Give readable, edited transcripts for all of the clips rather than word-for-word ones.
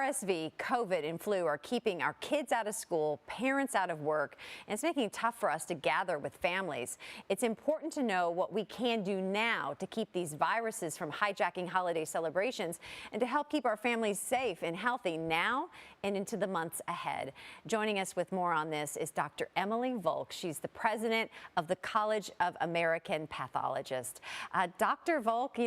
RSV, COVID, and flu are keeping our kids out of school, parents out of work, and it's making it tough for us to gather with families. It's important to know what we can do now to keep these viruses from hijacking holiday celebrations and to help keep our families safe and healthy now and into the months ahead. Joining us with more on this is Dr. Emily Volk. She's the president of the College of American Pathologists. Dr. Volk,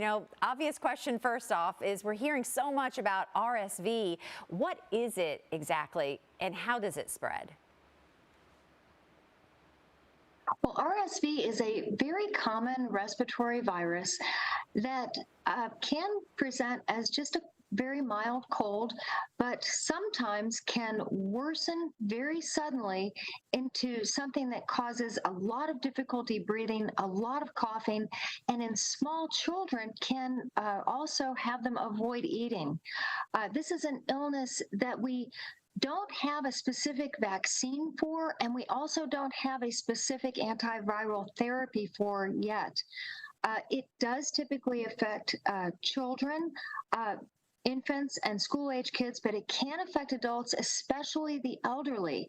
obvious question first off is we're hearing so much about RSV. What is it exactly, and how does it spread? Well, RSV is a very common respiratory virus that can present as just a very mild cold, but sometimes can worsen very suddenly into something that causes a lot of difficulty breathing, a lot of coughing, and in small children can also have them avoid eating. This is an illness that we don't have a specific vaccine for, and we also don't have a specific antiviral therapy for yet. It does typically affect children, infants, and school-age kids, but it can affect adults, especially the elderly.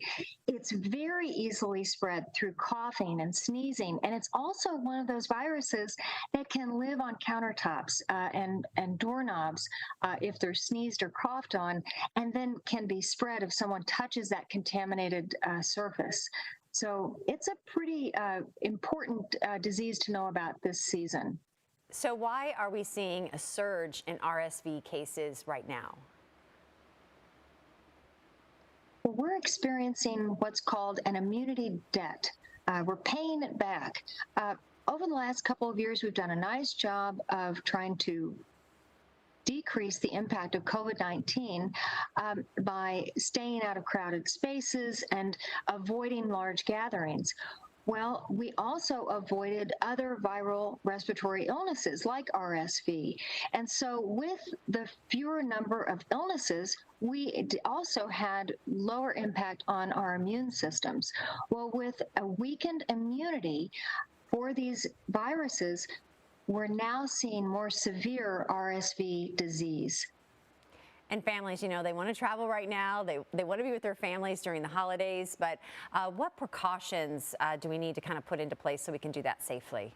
It's very easily spread through coughing and sneezing, and it's also one of those viruses that can live on countertops and doorknobs if they're sneezed or coughed on, and then can be spread if someone touches that contaminated surface. So it's a pretty important disease to know about this season. So why are we seeing a surge in RSV cases right now? Well, we're experiencing what's called an immunity debt. We're paying it back. Over the last couple of years, we've done a nice job of trying to decrease the impact of COVID-19 by staying out of crowded spaces and avoiding large gatherings. Well, we also avoided other viral respiratory illnesses like RSV. And so with the fewer number of illnesses, we also had lower impact on our immune systems. Well, with a weakened immunity for these viruses, we're now seeing more severe RSV disease. And families, they want to travel right now. They want to be with their families during the holidays. But what precautions do we need to kind of put into place so we can do that safely?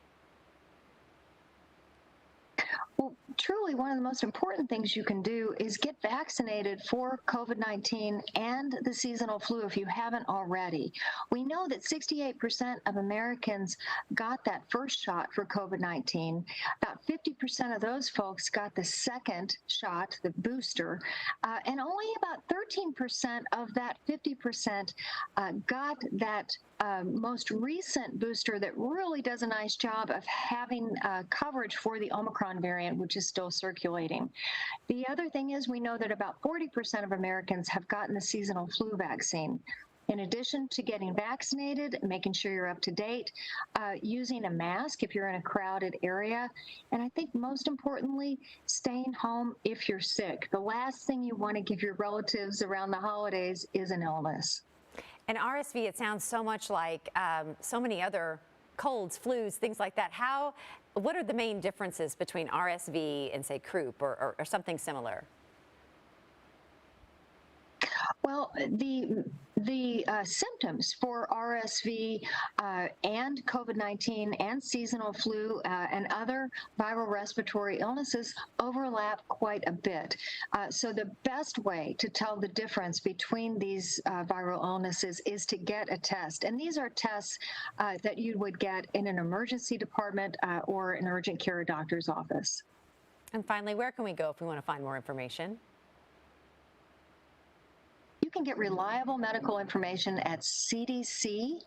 Well, truly, one of the most important things you can do is get vaccinated for COVID-19 and the seasonal flu if you haven't already. We know that 68% of Americans got that first shot for COVID-19. About 50% of those folks got the second shot, the booster, and only about 13% of that 50% got that most recent booster that really does a nice job of having coverage for the Omicron variant, which is still circulating. The other thing is we know that about 40% of Americans have gotten the seasonal flu vaccine. In addition to getting vaccinated, making sure you're up to date, using a mask if you're in a crowded area, and I think most importantly, staying home if you're sick. The last thing you want to give your relatives around the holidays is an illness. And RSV, it sounds so much like so many other colds, flus, things like that. What are the main differences between RSV and, say, croup or something similar? Well, the symptoms for RSV and COVID-19 and seasonal flu and other viral respiratory illnesses overlap quite a bit. So the best way to tell the difference between these viral illnesses is to get a test. And these are tests that you would get in an emergency department or an urgent care doctor's office. And finally, where can we go if we want to find more information? You can get reliable medical information at cdc.gov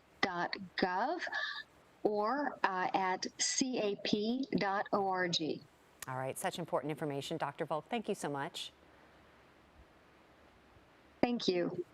or at cap.org. All right, such important information. Dr. Volk, thank you so much. Thank you.